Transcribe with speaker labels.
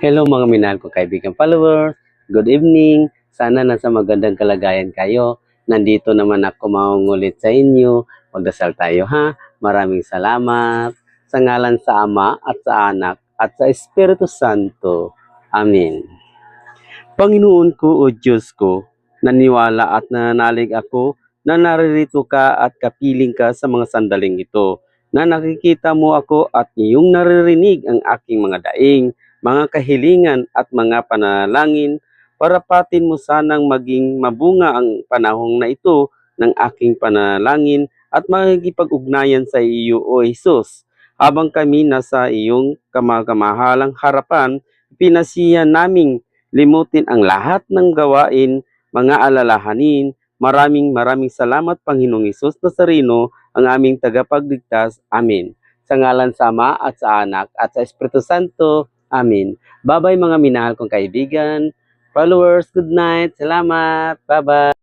Speaker 1: Hello mga minahal ko kaibigan followers. Good evening. Sana nasa magandang kalagayan kayo. Nandito naman ako maungulit sa inyo. Magdasal tayo ha. Maraming salamat. Sa ngalan sa Ama at sa Anak at sa Espiritu Santo. Amen. Panginoon ko o Diyos ko, naniwala at nananalig ako na naririto ka at kapiling ka sa mga sandaling ito, na nakikita mo ako at iyong naririnig ang aking mga daing, mga kahilingan at mga panalangin. Parapatin mo sanang maging mabunga ang panahong na ito ng aking panalangin at makikipag-ugnayan sa iyo o Jesus. Habang kami nasa iyong kamagamahalang harapan, pinasiya naming limutin ang lahat ng gawain, mga alalahanin. Maraming salamat Panginoong Hesus Nazareno, ang aming tagapagligtas. Amen. Sa ngalan sa Ama at sa Anak at sa Espiritu Santo. Amen. Bye-bye mga minahal kong kaibigan. Followers, good night. Salamat. Bye-bye.